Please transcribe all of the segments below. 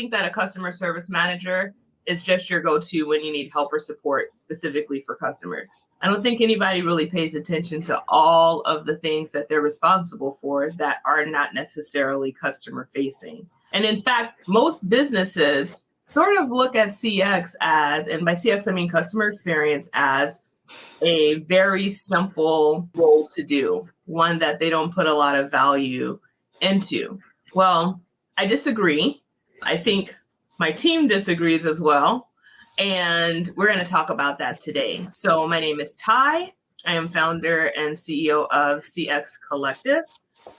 think that a customer service manager is just your go-to when you need help or support specifically for customers. I don't think anybody really pays attention to all of the things that they're responsible for that are not necessarily customer facing. And in fact, most businesses sort of look at CX as, and by CX, I mean customer experience, as a very simple role to do, one that they don't put a lot of value into. Well, I disagree. I think my team disagrees as well. And we're going to talk about that today. So my name is Ty. I am founder and CEO of CX Collective.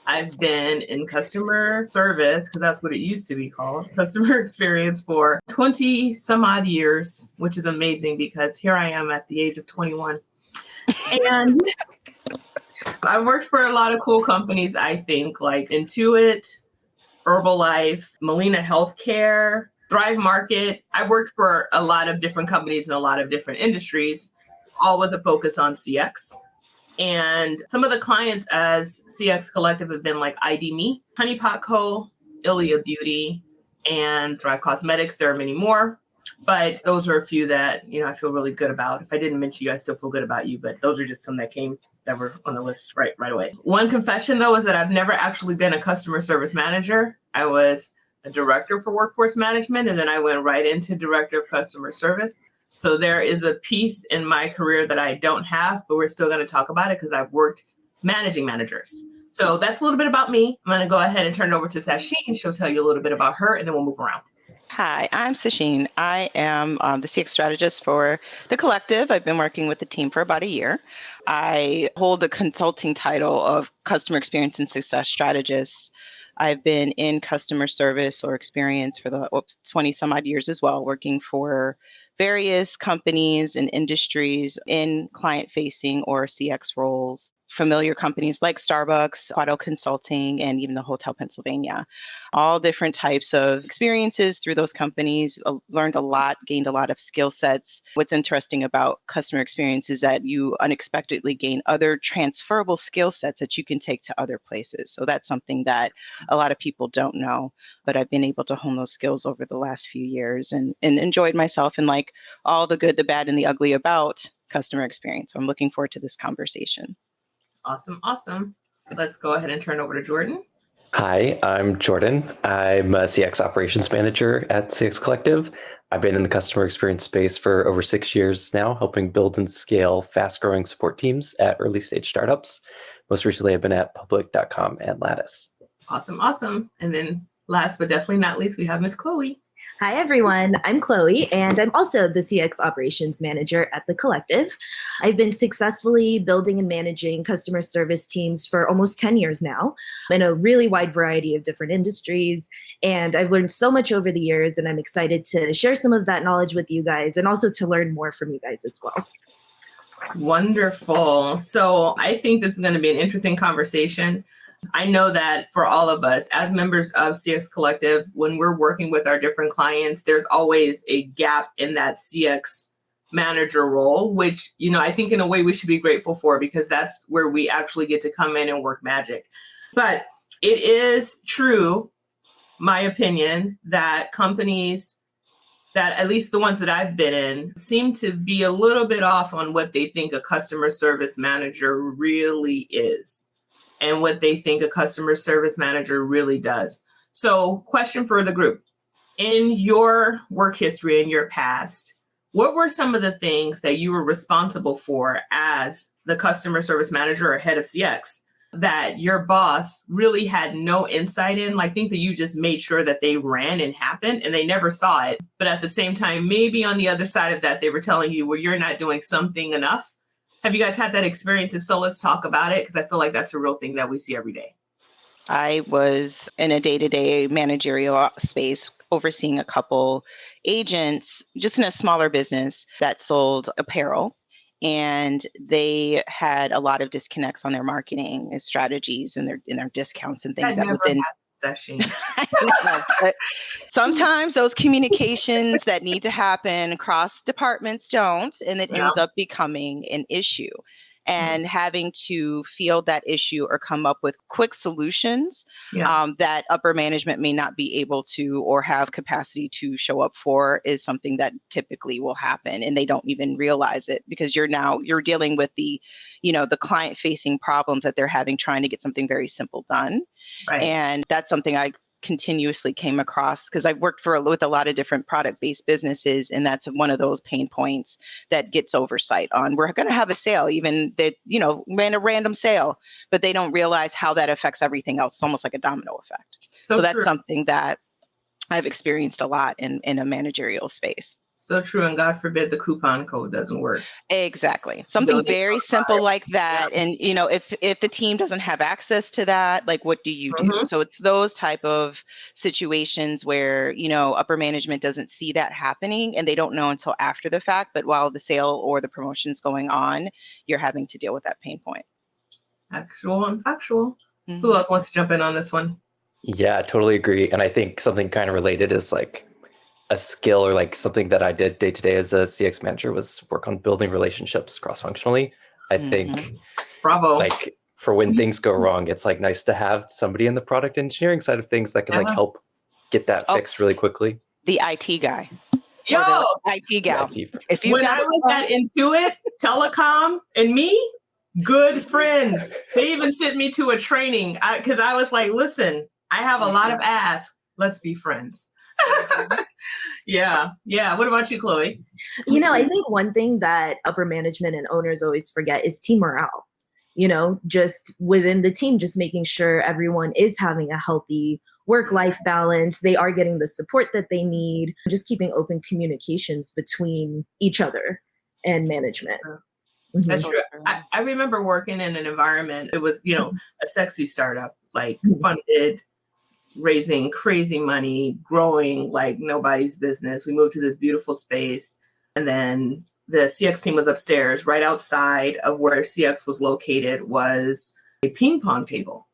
I've been in customer service, because that's what it used to be called, customer experience, for 20 some odd years, which is amazing because here I am at the age of 21. And I worked for a lot of cool companies, I think, like Intuit, Herbalife, Molina Healthcare, Thrive Market. I worked for a lot of different companies in a lot of different industries, all with a focus on CX. And some of the clients as CX Collective have been like ID Me, Honey Pot Co., Ilia Beauty, and Thrive Cosmetics. There are many more, but those are a few that, I feel really good about. If I didn't mention you, I still feel good about you, but those are just some that were on the list right away. One confession, though, is that I've never actually been a customer service manager. I was a director for workforce management, and then I went right into director of customer service. So there is a piece in my career that I don't have, but we're still going to talk about it because I've worked managing managers. So that's a little bit about me. I'm going to go ahead and turn it over to Sasheen. She'll tell you a little bit about her, and then we'll move around. Hi, I'm Sasheen. I am the CX strategist for the Collective. I've been working with the team for about a year. I hold the consulting title of Customer Experience and Success Strategist. I've been in customer service or experience for the 20 some odd years as well, working for various companies and industries in client-facing or CX roles, familiar companies like Starbucks, Auto Consulting, and even the Hotel Pennsylvania. All different types of experiences through those companies, learned a lot, gained a lot of skill sets. What's interesting about customer experience is that you unexpectedly gain other transferable skill sets that you can take to other places. So that's something that a lot of people don't know, but I've been able to hone those skills over the last few years and enjoyed myself and like all the good, the bad, and the ugly about customer experience. So I'm looking forward to this conversation. Awesome. Let's go ahead and turn over to Jordan. Hi, I'm Jordan. I'm a CX operations manager at CX Collective. I've been in the customer experience space for over 6 years now, helping build and scale fast-growing support teams at early-stage startups. Most recently, I've been at Public.com and Lattice. Awesome. And then last but definitely not least, we have Miss Chloe. Hi, everyone. I'm Chloe, and I'm also the CX operations manager at the Collective. I've been successfully building and managing customer service teams for almost 10 years now in a really wide variety of different industries. And I've learned so much over the years, and I'm excited to share some of that knowledge with you guys and also to learn more from you guys as well. Wonderful. So I think this is going to be an interesting conversation. I know that for all of us as members of CX Collective, when we're working with our different clients, there's always a gap in that CX manager role, which, I think in a way we should be grateful for because that's where we actually get to come in and work magic. But it is true, my opinion, that companies that, at least the ones that I've been in, seem to be a little bit off on what they think a customer service manager really is and what they think a customer service manager really does. So, question for the group. In your work history, in your past, what were some of the things that you were responsible for as the customer service manager or head of CX that your boss really had no insight in? Like, think that you just made sure that they ran and happened and they never saw it. But at the same time, maybe on the other side of that, they were telling you, well, you're not doing something enough. Have you guys had that experience? If so, let's talk about it, because I feel like that's a real thing that we see every day. I was in a day-to-day managerial space overseeing a couple agents just in a smaller business that sold apparel. And they had a lot of disconnects on their marketing strategies and their discounts and things that within session. Sometimes those communications that need to happen across departments don't, and it ends up becoming an issue. and having to field that issue or come up with quick solutions that upper management may not be able to or have capacity to show up for is something that typically will happen, and they don't even realize it because you're dealing with the client facing problems that they're having trying to get something very simple done. Right. And that's something I continuously came across because I've worked with a lot of different product-based businesses, and that's one of those pain points that gets oversight on. We're going to have a sale, even that ran a random sale, but they don't realize how that affects everything else. It's almost like a domino effect. So that's something that I've experienced a lot in a managerial space. So true. And God forbid the coupon code doesn't work. Exactly. Something very simple like that. Yeah. And, if the team doesn't have access to that, like, what do you do? So it's those type of situations where, upper management doesn't see that happening and they don't know until after the fact. But while the sale or the promotion is going on, you're having to deal with that pain point. Actual and factual. Who else wants to jump in on this one? Yeah, I totally agree. And I think something kind of related is like a skill or like something that I did day to day as a CX manager was work on building relationships cross-functionally. I think bravo. Like for when things go wrong, it's like nice to have somebody in the product engineering side of things that can like help get that fixed really quickly. The IT guy. Yo, IT gal. If you when I was at Intuit, Telecom, and me, good friends. They even sent me to a training because I was like, listen, I have a lot of asks. Let's be friends. Yeah. What about you, Chloe? I think one thing that upper management and owners always forget is team morale. Just within the team, just making sure everyone is having a healthy work-life balance. They are getting the support that they need. Just keeping open communications between each other and management. That's true. I remember working in an environment. It was, a sexy startup, like funded, raising crazy money, growing like nobody's business. We moved to this beautiful space. And then the CX team was upstairs. Right outside of where CX was located was a ping pong table.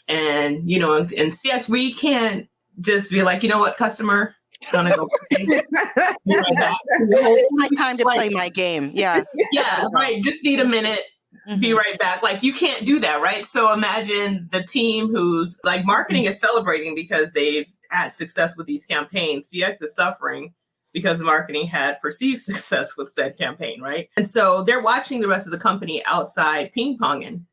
And, in CX, we can't just be like, what, customer? Gonna go it's my time to play my game. Yeah. Yeah, right. Just need a minute. Be right back. Like, you can't do that, right? So imagine the team who's like marketing is celebrating because they've had success with these campaigns. CX is suffering because marketing had perceived success with said campaign, right? And so they're watching the rest of the company outside ping-ponging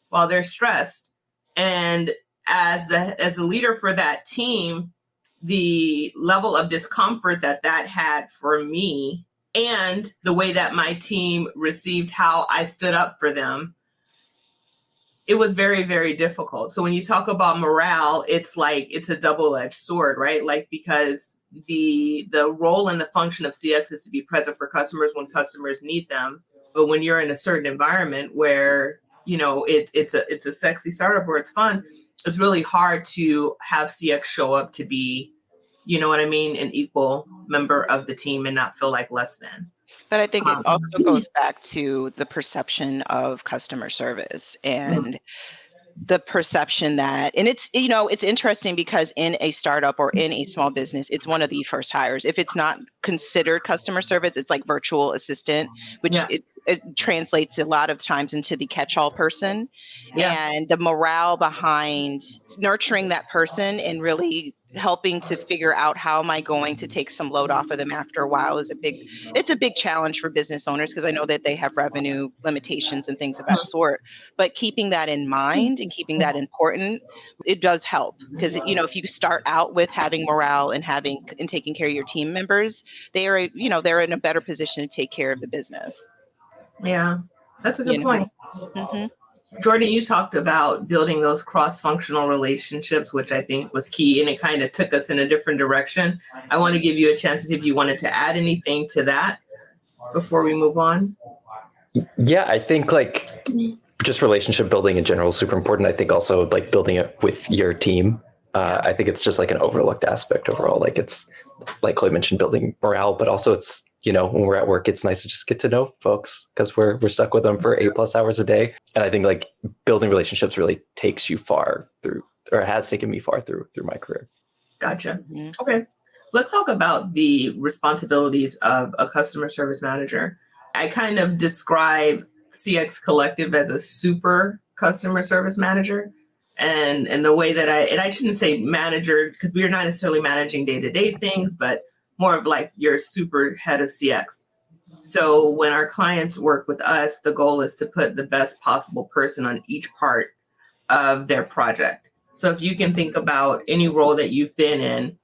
while they're stressed. And as a leader for that team, the level of discomfort that had for me and the way that my team received how I stood up for them, it was very, very difficult. So when you talk about morale, it's like it's a double-edged sword, right? Like, because the role and the function of CX is to be present for customers when customers need them. But when you're in a certain environment where, it's a sexy startup where it's fun, it's really hard to have CX show up to be, an equal member of the team and not feel like less than. But I think it also goes back to the perception of customer service and the perception that, and it's interesting because in a startup or in a small business, it's one of the first hires. If it's not considered customer service, it's like virtual assistant, which it translates a lot of times into the catch-all person. And the morale behind nurturing that person and really helping to figure out how am I going to take some load off of them after a while is it's a big challenge for business owners because I know that they have revenue limitations and things of that sort. But keeping that in mind and keeping that important, it does help because if you start out with having morale and taking care of your team members, they're in a better position to take care of the business. Yeah, that's a good point. Jordan, you talked about building those cross-functional relationships, which I think was key, and it kind of took us in a different direction. I want to give you a chance to see if you wanted to add anything to that before we move on. Yeah, I think like just relationship building in general is super important. I think also like building it with your team. I think it's just like an overlooked aspect overall. Like it's like Chloe mentioned, building morale, but also it's, when we're at work, it's nice to just get to know folks because we're stuck with them for 8+ hours a day. And I think like building relationships really takes you far through, or has taken me far through my career. Gotcha. Okay. Let's talk about the responsibilities of a customer service manager. I kind of describe CX Collective as a super customer service manager. And the way that I shouldn't say manager, because we are not necessarily managing day-to-day things, but more of like your super head of CX. So when our clients work with us, the goal is to put the best possible person on each part of their project. So if you can think about any role that you've been in,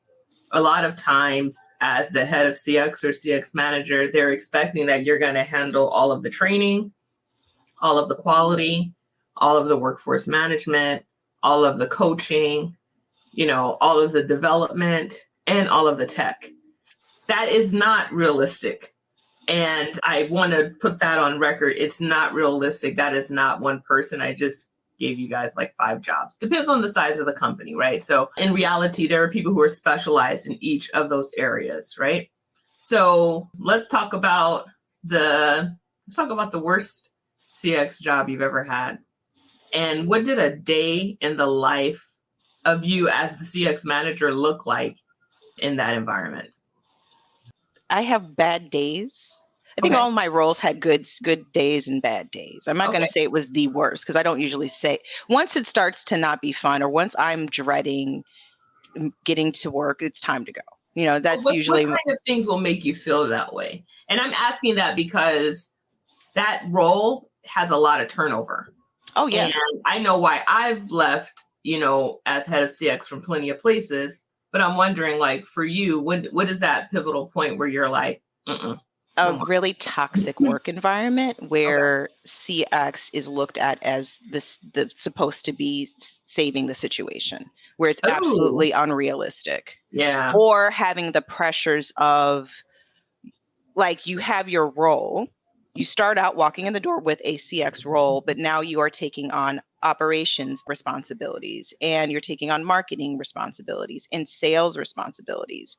a lot of times as the head of CX or CX manager, they're expecting that you're going to handle all of the training, all of the quality, all of the workforce management, all of the coaching, all of the development, and all of the tech. That is not realistic. And I want to put that on record. It's not realistic. That is not one person. I just gave you guys like 5 jobs. Depends on the size of the company, right? So in reality, there are people who are specialized in each of those areas, right? So let's talk about the worst CX job you've ever had. And what did a day in the life of you as the CX manager look like in that environment? I have bad days. I think Okay. all my roles had good days and bad days. I'm not going to say it was the worst, because I don't usually say, once it starts to not be fun, or once I'm dreading getting to work, it's time to go. That's usually what kind of things will make you feel that way. And I'm asking that because that role has a lot of turnover. Oh yeah. And I know why I've left, as head of CX from plenty of places, but I'm wondering, like, for you, what is that pivotal point where you're like, a really toxic work environment where CX is looked at as the supposed to be saving the situation, where it's absolutely unrealistic. Yeah. Or having the pressures of, like, you have your role, you start out walking in the door with a CX role, but now you are taking on operations responsibilities, and you're taking on marketing responsibilities and sales responsibilities.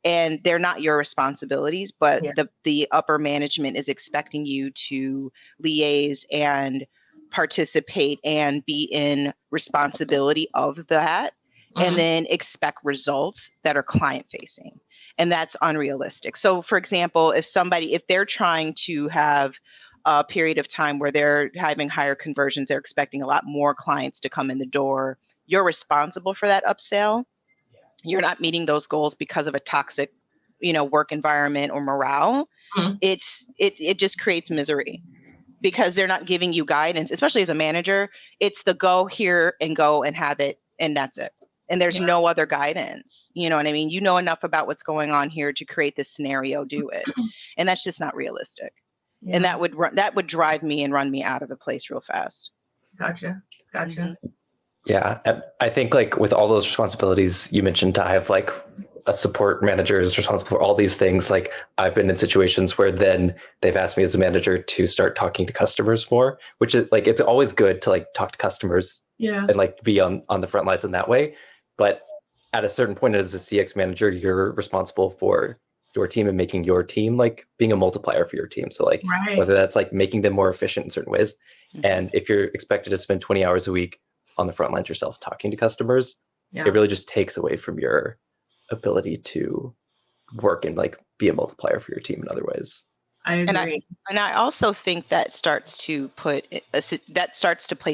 And they're not your responsibilities, but the upper management is expecting you to liaise and participate and be in responsibility of that, and then expect results that are client facing. And that's unrealistic. So for example, if they're trying to have a period of time where they're having higher conversions, they're expecting a lot more clients to come in the door, you're responsible for that upsell. You're not meeting those goals because of a toxic, work environment or morale. It just creates misery, because they're not giving you guidance, especially as a manager. It's the go here and go and have it, and that's it. And there's no other guidance. You know what I mean? You know enough about what's going on here to create this scenario, do it. And that's just not realistic. And that would drive me and run me out of a place real fast. Gotcha. Yeah. And I think, like, with all those responsibilities you mentioned, I have like a support manager is responsible for all these things. Like, I've been in situations where then they've asked me as a manager to start talking to customers more, which is like, it's always good to like talk to customers and like be on the front lines in that way. But at a certain point as a CX manager, you're responsible for your team and making your team like being a multiplier for your team. So like whether that's like making them more efficient in certain ways. And if you're expected to spend 20 hours a week on the front lines yourself talking to customers, it really just takes away from your ability to work and like be a multiplier for your team in other ways. I agree. And I also think that starts to place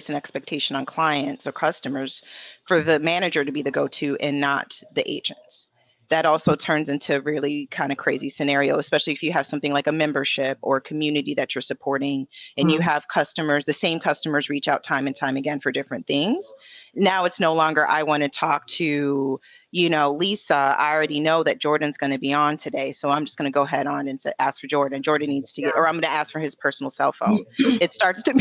an expectation on clients or customers for the manager to be the go-to and not the agents. That also turns into a really kind of crazy scenario, especially if you have something like a membership or a community that you're supporting, and you have customers, the same customers reach out time and time again for different things. Now it's no longer, I want to talk to, Lisa. I already know that Jordan's going to be on today, so I'm just going to go ahead on and ask for Jordan. Jordan needs to get, or I'm going to ask for his personal cell phone. It starts to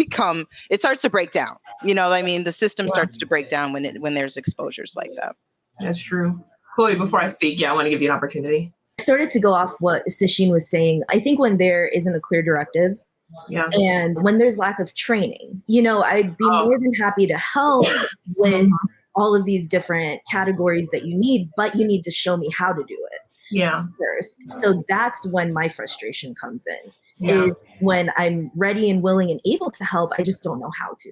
break down. You know what I mean? The system starts to break down when there's exposures like that. That's true. Chloe, before I speak, I want to give you an opportunity. I started to go off what Sasheen was saying. I think when there isn't a clear directive, and when there's lack of training, I'd be more than happy to help with all of these different categories that you need, but you need to show me how to do it first. So that's when my frustration comes in, is when I'm ready and willing and able to help, I just don't know how to.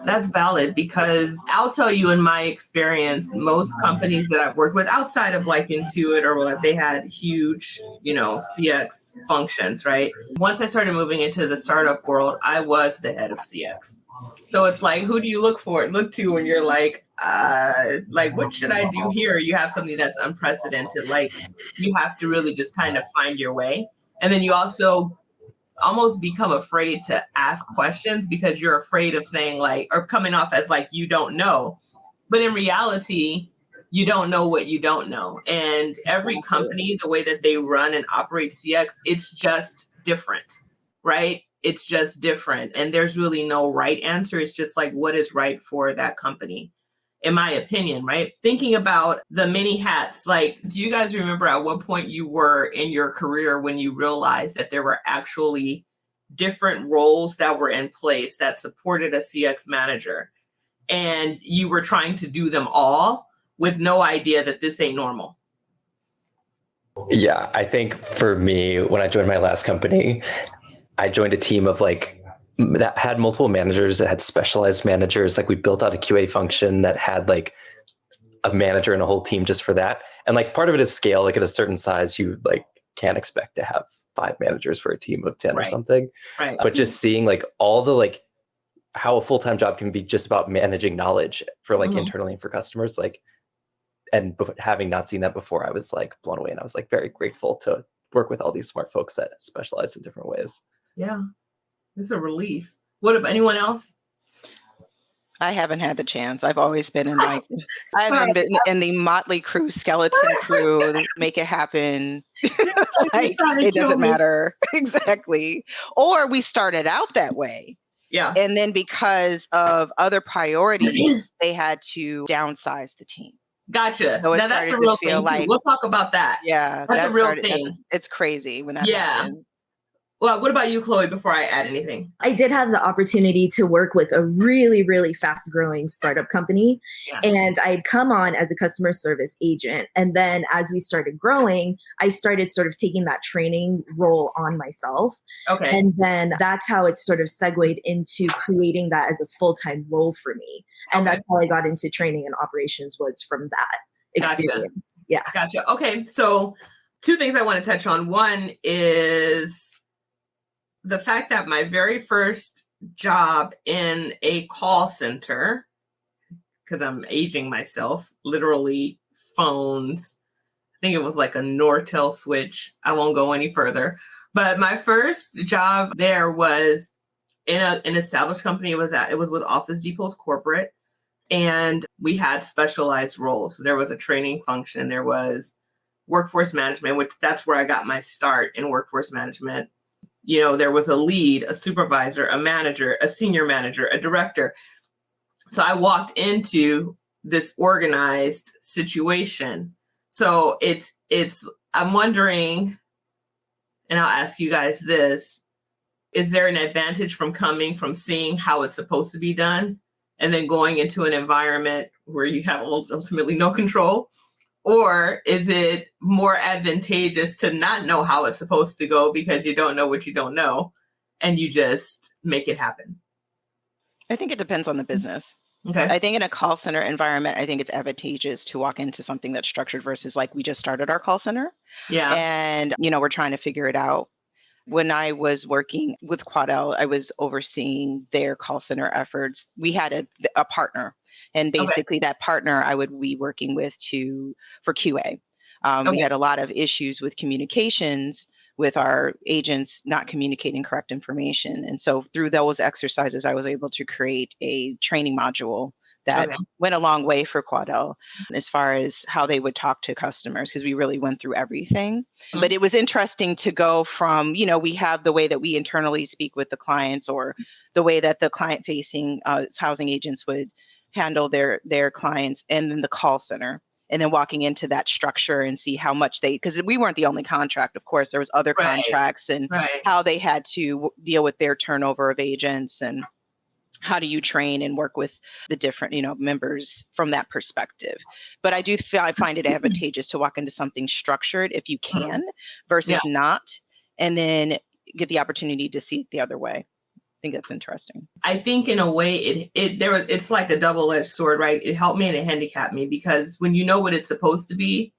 That's valid because I'll tell you in my experience, most companies that I've worked with outside of like Intuit or what, they had huge, CX functions, right? Once I started moving into the startup world, I was the head of CX. So it's like, who do you look to when you're like, what should I do here? You have something that's unprecedented. Like you have to really just kind of find your way. And then you also almost become afraid to ask questions because you're afraid of saying like, or coming off as like, you don't know. But in reality, you don't know what you don't know. And every company, the way that they run and operate CX, it's just different, right? It's just different. And there's really no right answer. It's just like, what is right for that company? In my opinion, right? Thinking about the many hats, like, do you guys remember at what point you were in your career when you realized that there were actually different roles that were in place that supported a CX manager and you were trying to do them all with no idea that this ain't normal? Yeah, I think for me, when I joined my last company, I joined a team of that had multiple managers, that had specialized managers. Like we built out a QA function that had like a manager and a whole team just for that. And like part of it is scale. Like at a certain size, you like can't expect to have 5 managers for a team of 10 or something. Right. But just seeing like all the like how a full-time job can be just about managing knowledge for like internally and for customers, like, and having not seen that before, I was like blown away, and I was like very grateful to work with all these smart folks that specialize in different ways. Yeah. It's a relief. What about anyone else? I haven't had the chance. I've always been in I haven't been in the motley crew, skeleton crew, make it happen. Like, it doesn't matter. Exactly. Or we started out that way. Yeah. And then because of other priorities, they had to downsize the team. Gotcha. So now that's a real thing too. We'll talk about that. Yeah. That's a real thing. It's crazy when that happens. Well, what about you, Chloe, before I add anything? I did have the opportunity to work with a really, really fast growing startup company. Yeah. And I'd come on as a customer service agent. And then as we started growing, I started sort of taking that training role on myself. Okay. And then that's how it sort of segued into creating that as a full-time role for me. And that's how I got into training and operations, was from that experience. Gotcha. Yeah. Gotcha. Okay. So 2 things I want to touch on. One is the fact that my very first job in a call center, because I'm aging myself, literally phones, I think it was like a Nortel switch. I won't go any further. But my first job there was in an established company. It was with Office Depot's corporate, and we had specialized roles. So there was a training function. There was workforce management, which that's where I got my start in workforce management. There was a lead, a supervisor, a manager, a senior manager, a director. So I walked into this organized situation. So I'm wondering, and I'll ask you guys this, is there an advantage from coming from seeing how it's supposed to be done and then going into an environment where you have ultimately no control? Or is it more advantageous to not know how it's supposed to go because you don't know what you don't know and you just make it happen? I think it depends on the business. Okay. I think in a call center environment, I think it's advantageous to walk into something that's structured versus like we just started our call center. Yeah. And, we're trying to figure it out. When I was working with Quadel, I was overseeing their call center efforts. We had a partner. And basically that partner I would be working with for QA. We had a lot of issues with communications with our agents not communicating correct information. And so through those exercises, I was able to create a training module that went a long way for Quadel as far as how they would talk to customers, because we really went through everything. Mm-hmm. But it was interesting to go from, we have the way that we internally speak with the clients, or the way that the client-facing housing agents would handle their clients, and then the call center, and then walking into that structure and see how much because we weren't the only contract. Of course, there was other contracts, and how they had to deal with their turnover of agents, and how do you train and work with the different, members from that perspective. But I find it advantageous to walk into something structured if you can, versus not, and then get the opportunity to see it the other way. think that's interesting. I think in a way it's like a double-edged sword, right? It helped me and it handicapped me, because when you know what it's supposed to be,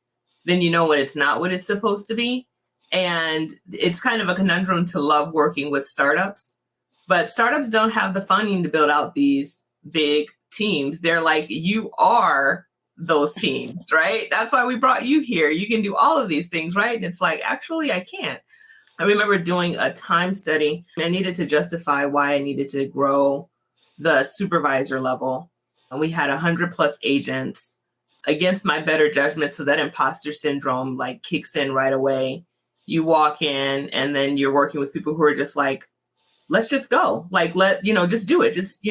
then you know when it's not what it's supposed to be. And it's kind of a conundrum to love working with startups, but startups don't have the funding to build out these big teams. They're like, you are those teams, right? That's why we brought you here. You can do all of these things, right? And it's like, actually, I can't. I remember doing a time study. I needed to justify why I needed to grow the supervisor level. And we had 100+ agents against my better judgment. So that imposter syndrome like kicks in right away. You walk in and then you're working with people who are just like, let's just go. Like, just do it. Just,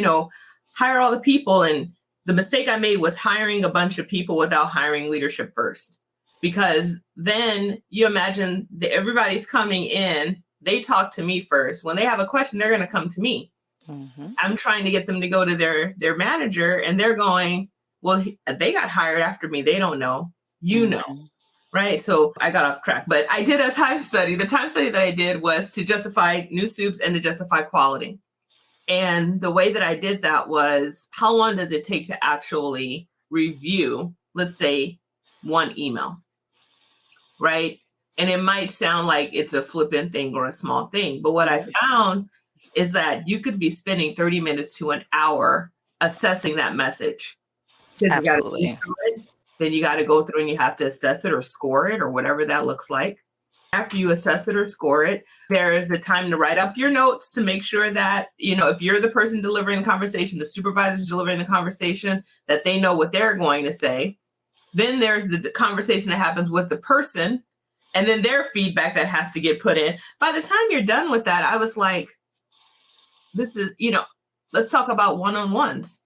hire all the people. And the mistake I made was hiring a bunch of people without hiring leadership first. Because then you imagine that everybody's coming in, they talk to me first. When they have a question, they're going to come to me. Mm-hmm. I'm trying to get them to go to their manager, and they're going, well, they got hired after me. They don't know. You know. Right. So I got off track, but I did a time study. The time study that I did was to justify new soups and to justify quality. And the way that I did that was, how long does it take to actually review, let's say, one email? Right. And it might sound like it's a flippant thing or a small thing, but what I found is that you could be spending 30 minutes to an hour assessing that message. Absolutely. Then you got to go through and you have to assess it or score it or whatever that looks like. After you assess it or score it, there is the time to write up your notes to make sure that, if you're the person delivering the conversation, the supervisor's delivering the conversation, that they know what they're going to say. Then there's the conversation that happens with the person, and then their feedback that has to get put in. By the time you're done with that, I was like, this is, let's talk about one-on-ones.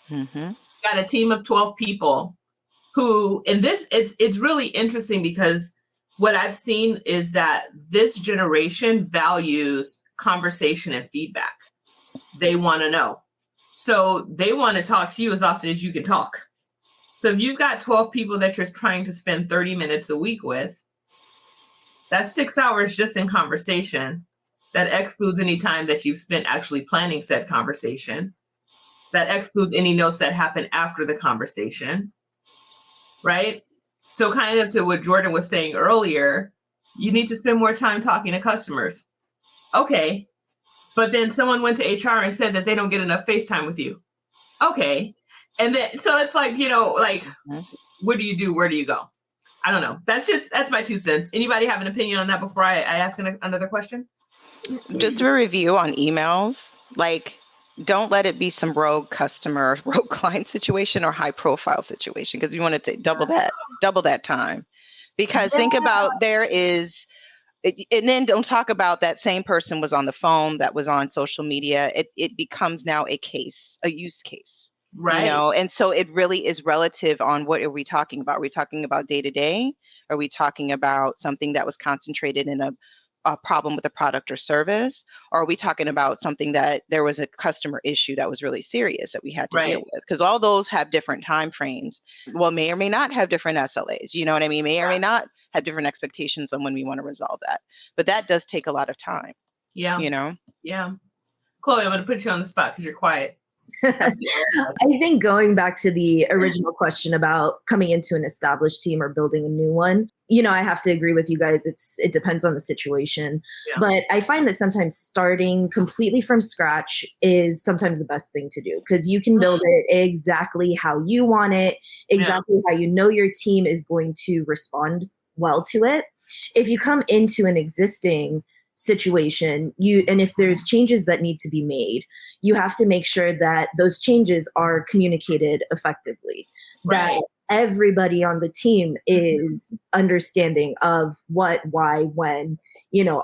Mm-hmm. Got a team of 12 people who, and this, it's really interesting because what I've seen is that this generation values conversation and feedback. They want to know. So they want to talk to you as often as you can talk. So if you've got 12 people that you're trying to spend 30 minutes a week with, that's 6 hours just in conversation. That excludes any time that you've spent actually planning said conversation. That excludes any notes that happen after the conversation. Right? So kind of to what Jordan was saying earlier, you need to spend more time talking to customers. Okay. But then someone went to HR and said that they don't get enough face time with you. Okay. And then, so it's like, what do you do? Where do you go? I don't know. That's my 2 cents. Anybody have an opinion on that before I ask another question? Just a review on emails. Like, don't let it be some rogue customer, rogue client situation or high profile situation, because you want to double that time. Because think about and then don't talk about that same person was on the phone, that was on social media. It becomes now a use case. Right. And so it really is relative on what are we talking about? Are we talking about day to day? Are we talking about something that was concentrated in a problem with a product or service? Or are we talking about something that there was a customer issue that was really serious that we had to deal with? Because all those have different time frames. Well, may or may not have different SLAs. You know what I mean? May or may not have different expectations on when we want to resolve that. But that does take a lot of time. Yeah. Yeah. Chloe, I'm going to put you on the spot because you're quiet. I think going back to the original question about coming into an established team or building a new one, I have to agree with you guys. It depends on the situation. Yeah. But I find that sometimes starting completely from scratch is sometimes the best thing to do, because you can build it exactly how you want it, exactly how your team is going to respond well to it. If you come into an existing situation, and if there's changes that need to be made, you have to make sure that those changes are communicated effectively, that everybody on the team is understanding of what, why, when,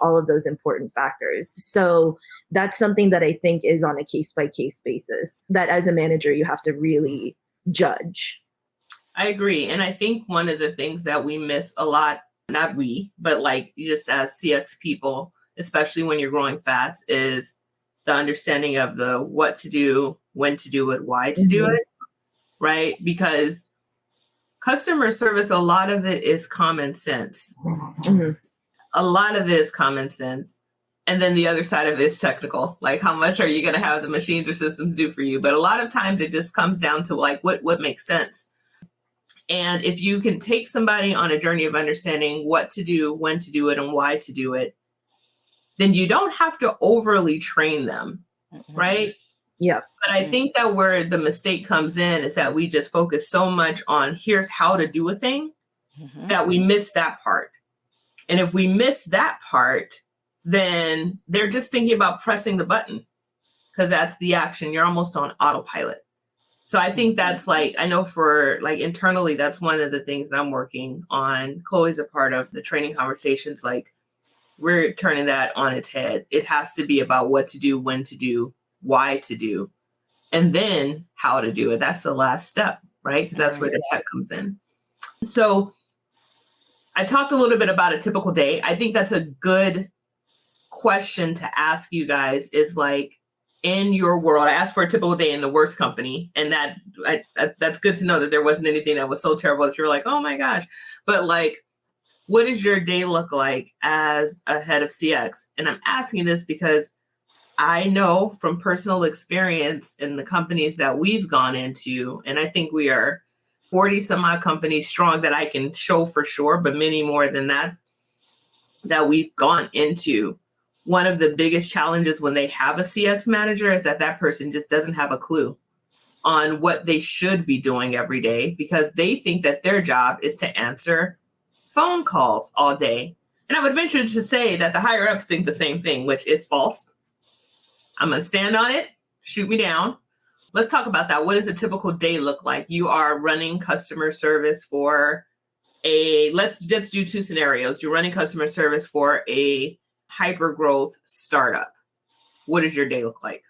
all of those important factors. So that's something that I think is on a case-by-case basis, that as a manager, you have to really judge. I agree. And I think one of the things that we miss a lot, not we, but like just as CX people, especially when you're growing fast, is the understanding of the what to do, when to do it, why to do it, right? Because customer service, a lot of it is common sense. A lot of it is common sense. And then the other side of it is technical. Like, how much are you going to have the machines or systems do for you? But a lot of times it just comes down to like what makes sense. And if you can take somebody on a journey of understanding what to do, when to do it, and why to do it, then you don't have to overly train them, right? Yeah. But I think that where the mistake comes in is that we just focus so much on here's how to do a thing that we miss that part. And if we miss that part, then they're just thinking about pressing the button because that's the action. You're almost on autopilot. So I think that's like, I know for like internally, that's one of the things that I'm working on. Chloe's a part of the training conversations. Like, we're turning that on its head. It has to be about what to do, when to do, why to do, and then how to do it. That's the last step, right? Because that's where the tech comes in. So I talked a little bit about a typical day. I think that's a good question to ask you guys is like, in your world, I asked for a typical day in the worst company. And that's good to know that there wasn't anything that was so terrible that you're like, oh my gosh. But like, what does your day look like as a head of CX? And I'm asking this because I know from personal experience in the companies that we've gone into, and I think we are 40 some odd companies strong that I can show for sure, but many more than that we've gone into. One of the biggest challenges when they have a CX manager is that person just doesn't have a clue on what they should be doing every day because they think that their job is to answer phone calls all day. And I would venture to say that the higher ups think the same thing, which is false. I'm going to stand on it. Shoot me down. Let's talk about that. What does a typical day look like? You are running customer service for let's just do two scenarios. You're running customer service for a hyper growth startup. What does your day look like?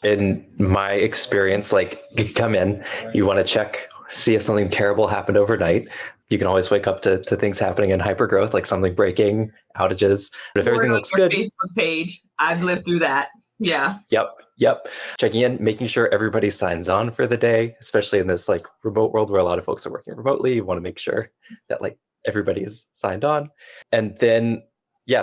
In my experience, like you come in, you want to check, see if something terrible happened overnight. You can always wake up to things happening in hypergrowth, like something breaking, outages. But if everything looks good, Facebook page, I've lived through that. Yeah. Yep. Checking in, making sure everybody signs on for the day, especially in this like remote world where a lot of folks are working remotely. You want to make sure that like everybody is signed on. And then,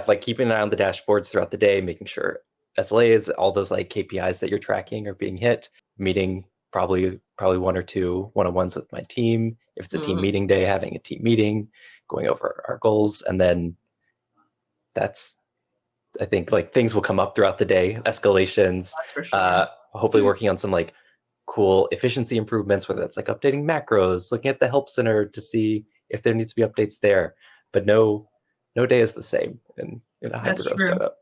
like keeping an eye on the dashboards throughout the day, making sure SLAs, all those like KPIs that you're tracking are being hit, meeting probably one or two one-on-ones with my team. If it's a team meeting day, having a team meeting, going over our goals. And then I think like things will come up throughout the day, escalations, sure. Hopefully working on some like cool efficiency improvements, whether that's like updating macros, looking at the help center to see if there needs to be updates there. But no day is the same in a hypergrowth startup.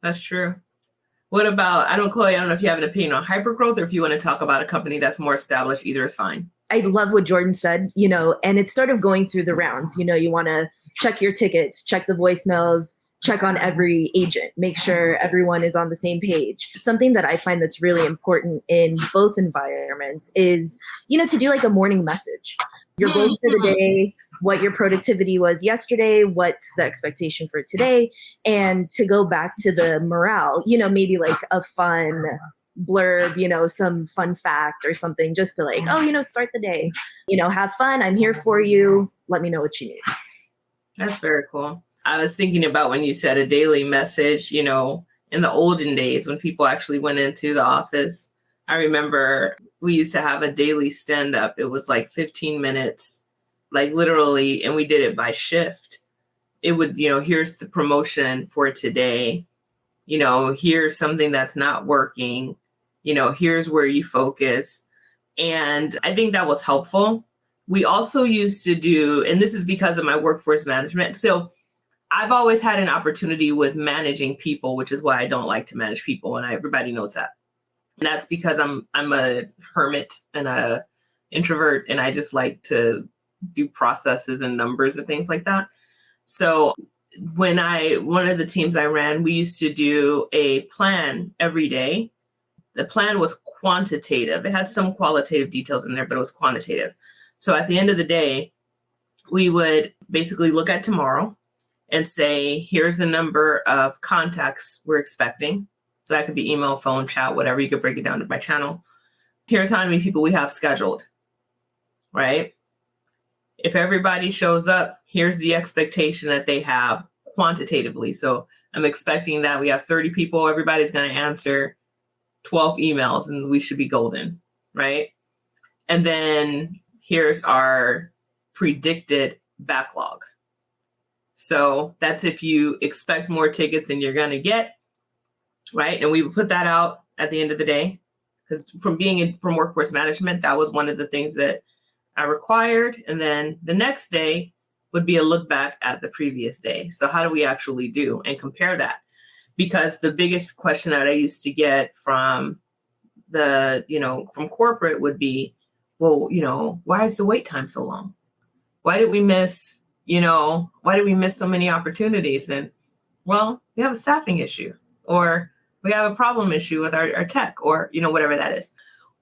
That's true. What about, Chloe, I don't know if you have an opinion on hypergrowth or if you want to talk about a company that's more established, either is fine. I love what Jordan said, and it's sort of going through the rounds. You want to check your tickets, check the voicemails, check on every agent, make sure everyone is on the same page. Something that I find that's really important in both environments is, to do like a morning message. Your goals for the day, what your productivity was yesterday, what's the expectation for today, and to go back to the morale, maybe like a fun blurb, some fun fact or something just to like, start the day, have fun. I'm here for you. Let me know what you need. That's very cool. I was thinking about when you said a daily message, in the olden days when people actually went into the office. I remember we used to have a daily stand up. It was like 15 minutes, like literally, and we did it by shift. It would, here's the promotion for today. Here's something that's not working. Here's where you focus. And I think that was helpful. We also used to do, and this is because of my workforce management. So I've always had an opportunity with managing people, which is why I don't like to manage people. And everybody knows that. And that's because I'm a hermit and a introvert. And I just like to do processes and numbers and things like that. So one of the teams I ran, we used to do a plan every day. The plan was quantitative. It had some qualitative details in there, but it was quantitative. So at the end of the day, we would basically look at tomorrow and say, here's the number of contacts we're expecting. So that could be email, phone, chat, whatever. You could break it down by channel. Here's how many people we have scheduled, right? If everybody shows up, here's the expectation that they have quantitatively. So I'm expecting that we have 30 people, everybody's going to answer 12 emails and we should be golden, right? And then here's our predicted backlog. So that's if you expect more tickets than you're going to get, right? And we would put that out at the end of the day, because from workforce management, that was one of the things that I required. And then the next day would be a look back at the previous day. So how do we actually do and compare that? Because the biggest question that I used to get from from corporate would be, well, why is the wait time so long? Why did we miss so many opportunities? And well, we have a staffing issue, or we have a problem issue with our tech, or, whatever that is.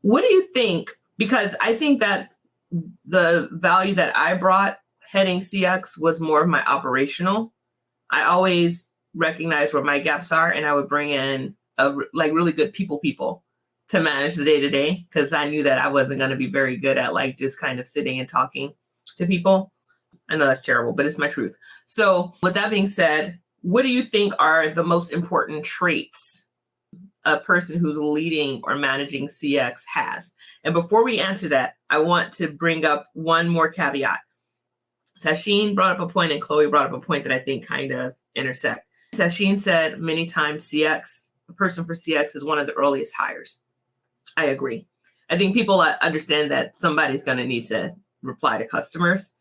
What do you think? Because I think that the value that I brought heading CX was more of my operational. I always recognize where my gaps are, and I would bring in really good people to manage the day-to-day, because I knew that I wasn't going to be very good at just kind of sitting and talking to people. I know that's terrible, but it's my truth. So with that being said, what do you think are the most important traits a person who's leading or managing CX has? And before we answer that, I want to bring up one more caveat. Sasheen brought up a point and Chloe brought up a point that I think kind of intersect. Sasheen said many times a person for CX is one of the earliest hires. I agree. I think people understand that somebody's going to need to reply to customers.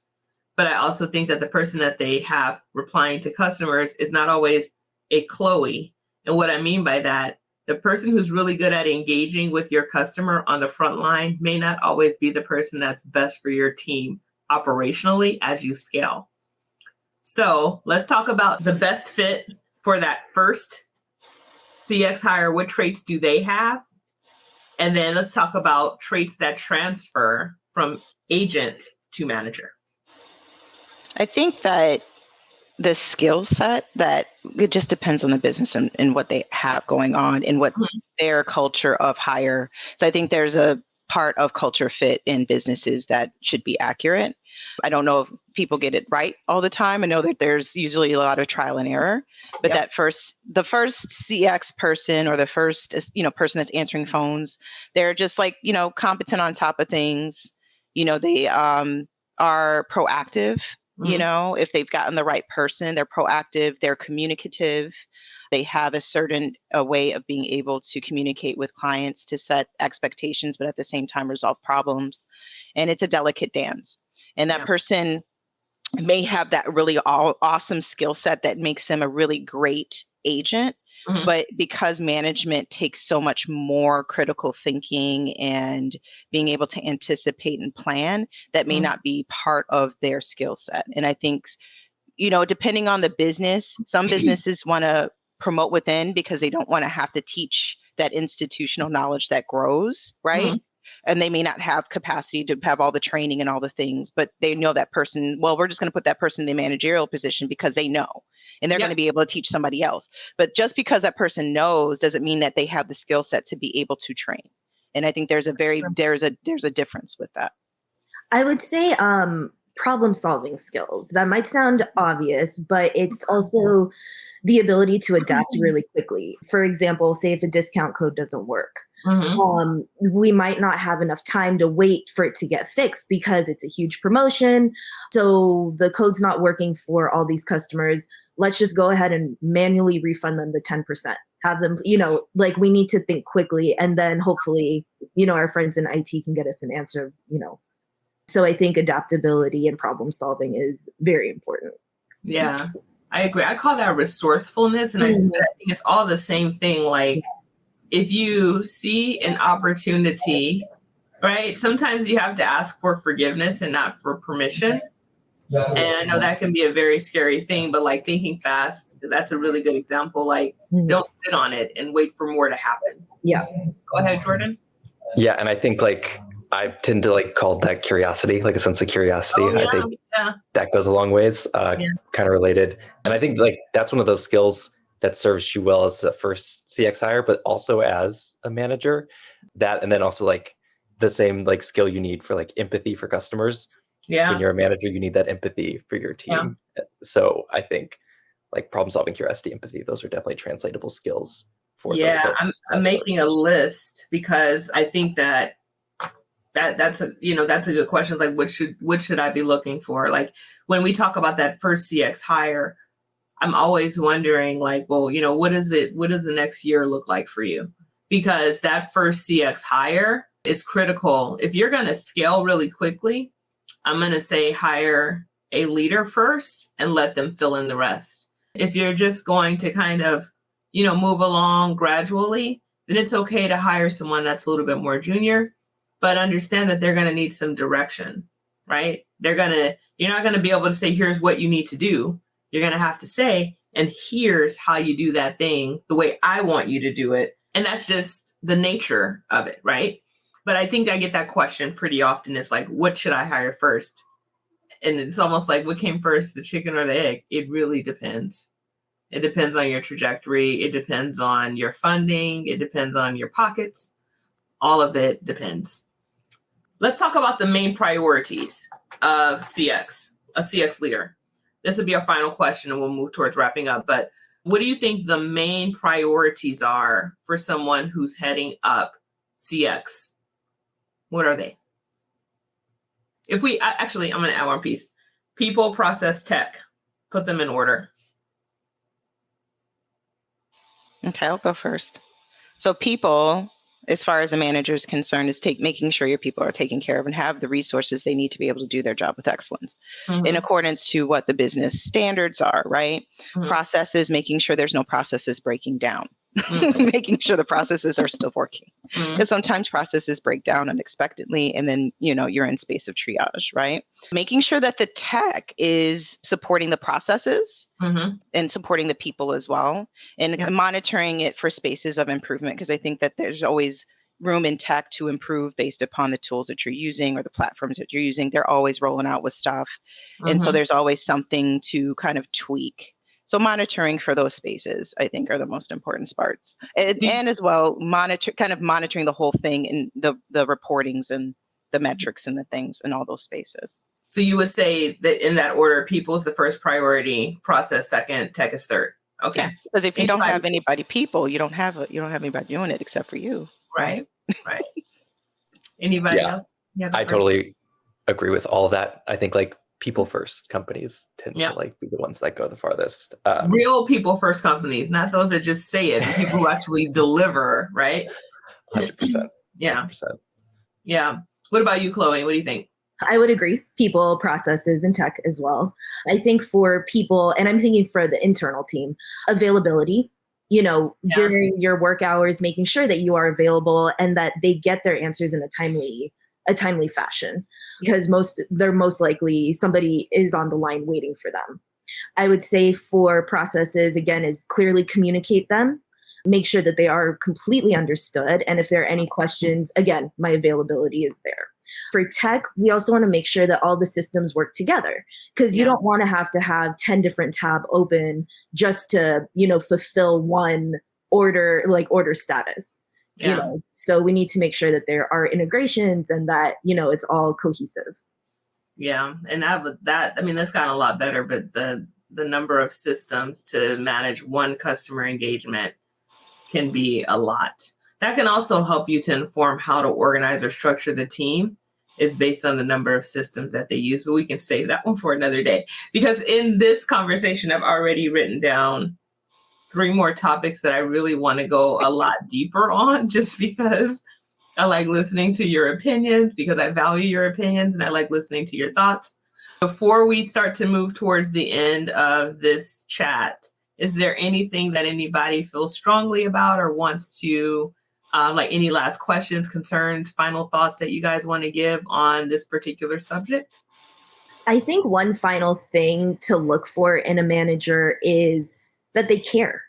But I also think that the person that they have replying to customers is not always a Chloe. And what I mean by that, the person who's really good at engaging with your customer on the front line may not always be the person that's best for your team operationally as you scale. So let's talk about the best fit for that first CX hire. What traits do they have? And then let's talk about traits that transfer from agent to manager. I think that the skill set, that it just depends on the business and what they have going on and what their culture of hire. So I think there's a part of culture fit in businesses that should be accurate. I don't know if people get it right all the time. I know that there's usually a lot of trial and error, but the first CX person, or the first, person that's answering phones, they're just competent on top of things. They are proactive. If they've gotten the right person, they're proactive, they're communicative, they have a certain way of being able to communicate with clients to set expectations, but at the same time resolve problems. And it's a delicate dance. And that person may have that really awesome skill set that makes them a really great agent. But because management takes so much more critical thinking and being able to anticipate and plan, that may not be part of their skill set. And I think, depending on the business, some businesses want to promote within because they don't want to have to teach that institutional knowledge that grows, right? And they may not have capacity to have all the training and all the things, but they know that person, well, we're just going to put that person in the managerial position because they know. And they're going to be able to teach somebody else. But just because that person knows doesn't mean that they have the skill set to be able to train. And I think there's a difference with that. I would say problem solving skills. That might sound obvious, but it's also the ability to adapt really quickly. For example, say if a discount code doesn't work. We might not have enough time to wait for it to get fixed because it's a huge promotion. So the code's not working for all these customers. Let's just go ahead and manually refund them the 10%. Have them, we need to think quickly. And then hopefully, our friends in IT can get us an answer, So I think adaptability and problem solving is very important. Yeah, I agree. I call that resourcefulness. And I think it's all the same thing. If you see an opportunity, right, sometimes you have to ask for forgiveness and not for permission. And I know that can be a very scary thing, but thinking fast, that's a really good example. Don't sit on it and wait for more to happen. Yeah. Go ahead, Jordan. Yeah. And I think I tend to call that curiosity, a sense of curiosity. I think that goes a long ways, kind of related. And I think that's one of those skills that serves you well as a first CX hire, but also as a manager. That, and then also the same skill you need for empathy for customers. Yeah. When you're a manager, you need that empathy for your team. So I think like problem solving, curiosity, empathy. Those are definitely translatable skills for those Yeah, folks. I'm making a list because I think that's a good question. Like, what should I be looking for? Like, when we talk about that first CX hire, I'm always wondering, like, well, what does the next year look like for you? Because that first CX hire is critical. If you're going to scale really quickly, I'm going to say hire a leader first and let them fill in the rest. If you're just going to kind of, move along gradually, then it's okay to hire someone that's a little bit more junior, but understand that they're going to need some direction, right? You're not going to be able to say, here's what you need to do. You're going to have to say, and here's how you do that thing the way I want you to do it. And that's just the nature of it, right? But I think I get that question pretty often. It's like, what should I hire first? And it's almost like, what came first, the chicken or the egg? It really depends. It depends on your trajectory. It depends on your funding. It depends on your pockets. All of it depends. Let's talk about the main priorities of CX, a CX leader. This will be our final question and we'll move towards wrapping up. But what do you think the main priorities are for someone who's heading up CX? What are they? I'm going to add one piece. People, process, tech. Put them in order. Okay, I'll go first. So people, as far as a manager is concerned, is making sure your people are taken care of and have the resources they need to be able to do their job with excellence in accordance to what the business standards are, right? Processes, making sure there's no processes breaking down, making sure the processes are still working. Because sometimes processes break down unexpectedly and then, you're in space of triage, right? Making sure that the tech is supporting the processes and supporting the people as well, and monitoring it for spaces of improvement, because I think that there's always room in tech to improve based upon the tools that you're using or the platforms that you're using. They're always rolling out with stuff. And so there's always something to kind of tweak. So monitoring for those spaces, I think, are the most important parts. And as well, monitoring the whole thing in the reportings and the metrics and the things in all those spaces. So you would say that in that order, people is the first priority, process second, tech is third. Okay. Yeah, because if you don't have anybody people, you don't have anybody doing it except for you. Right. Anybody else? I totally agree with all of that. I think like people first companies tend to like be the ones that go the farthest. Real people first companies, not those that just say it, people who actually deliver, right? 100%. Yeah. 100%. Yeah. What about you, Chloe? What do you think? I would agree. People, processes, and tech as well. I think for people, and I'm thinking for the internal team, availability, during your work hours, making sure that you are available and that they get their answers in a timely fashion, because they're most likely somebody is on the line waiting for them. I would say for processes, again, is clearly communicate them, make sure that they are completely understood. And if there are any questions, again, my availability is there. For tech, we also want to make sure that all the systems work together, because you don't want to have 10 different tabs open just to, fulfill one order, like order status. So we need to make sure that there are integrations and that, it's all cohesive. Yeah. And that's gotten a lot better, but the number of systems to manage one customer engagement can be a lot. That can also help you to inform how to organize or structure the team. It's based on the number of systems that they use, but we can save that one for another day, because in this conversation, I've already written down 3 more topics that I really want to go a lot deeper on, just because I like listening to your opinions, because I value your opinions and I like listening to your thoughts. Before we start to move towards the end of this chat, is there anything that anybody feels strongly about or wants to, like any last questions, concerns, final thoughts that you guys want to give on this particular subject? I think one final thing to look for in a manager is that they care.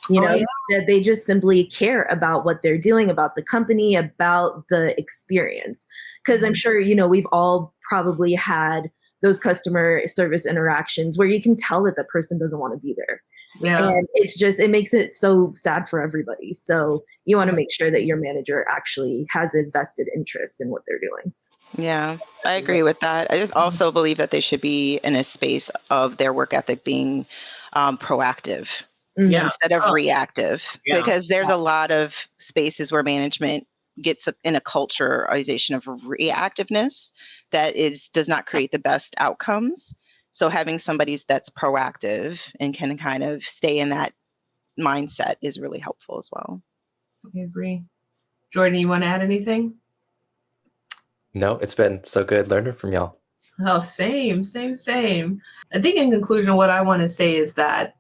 That they just simply care about what they're doing, about the company, about the experience. Because I'm sure, we've all probably had those customer service interactions where you can tell that the person doesn't want to be there. Yeah. And it makes it so sad for everybody. So you want to make sure that your manager actually has a vested interest in what they're doing. Yeah, I agree with that. I also believe that they should be in a space of their work ethic being proactive Yeah. instead of reactive, Yeah. because there's a lot of spaces where management gets in a culturization of reactiveness that does not create the best outcomes. So having somebody that's proactive and can kind of stay in that mindset is really helpful as well. I agree. Jordan, you want to add anything? No, it's been so good learning from y'all. Oh, same. I think in conclusion, what I want to say is that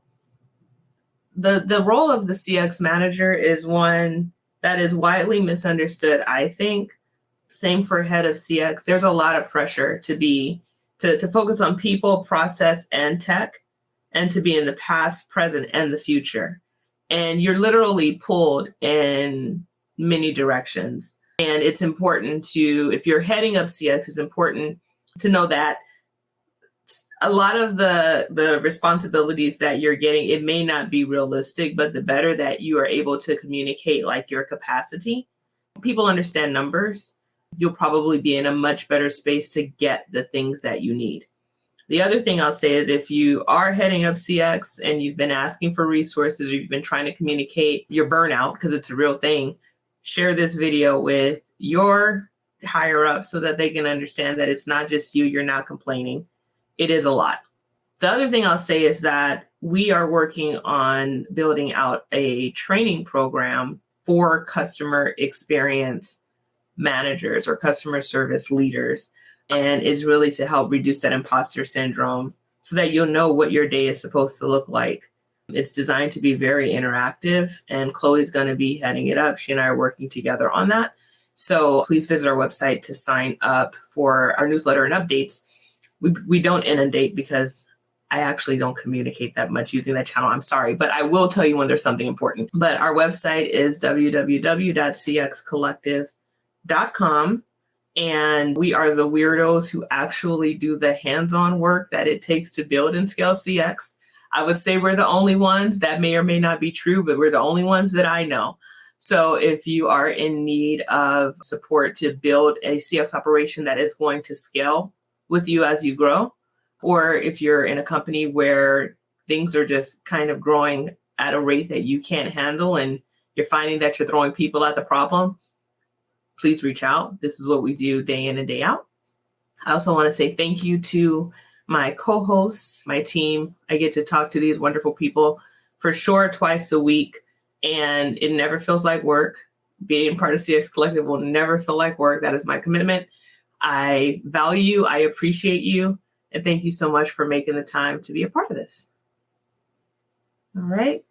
the role of the CX manager is one that is widely misunderstood, I think. Same for head of CX. There's a lot of pressure to focus on people, process, and tech, and to be in the past, present, and the future. And you're literally pulled in many directions. And it's important if you're heading up CX, it's important to know that a lot of the responsibilities that you're getting, it may not be realistic, but the better that you are able to communicate like your capacity, people understand numbers, you'll probably be in a much better space to get the things that you need. The other thing I'll say is if you are heading up CX and you've been asking for resources, or you've been trying to communicate your burnout, because it's a real thing, share this video with your higher up so that they can understand that it's not just you, you're not complaining. It is a lot. The other thing I'll say is that we are working on building out a training program for customer experience managers or customer service leaders. And it's really to help reduce that imposter syndrome so that you'll know what your day is supposed to look like. It's designed to be very interactive, and Chloe's going to be heading it up. She and I are working together on that. So please visit our website to sign up for our newsletter and updates. We don't inundate because I actually don't communicate that much using that channel. I'm sorry, but I will tell you when there's something important. But our website is www.cxcollective.com. And we are the weirdos who actually do the hands-on work that it takes to build and scale CX. I would say we're the only ones. That may or may not be true, but we're the only ones that I know. So if you are in need of support to build a CX operation that is going to scale with you as you grow, or if you're in a company where things are just kind of growing at a rate that you can't handle and you're finding that you're throwing people at the problem, please reach out. This is what we do day in and day out. I also want to say thank you to my co-hosts, my team. I get to talk to these wonderful people for sure twice a week, and it never feels like work. Being part of CX Collective will never feel like work. That is my commitment. I value you. I appreciate you. And thank you so much for making the time to be a part of this. All right.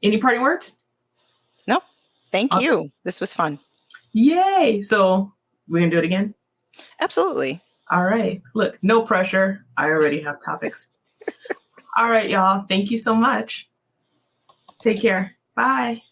Any parting words? No. Thank you. This was fun. Yay. So we're going to do it again? Absolutely. All right. Look, no pressure. I already have topics. All right, y'all. Thank you so much. Take care. Bye.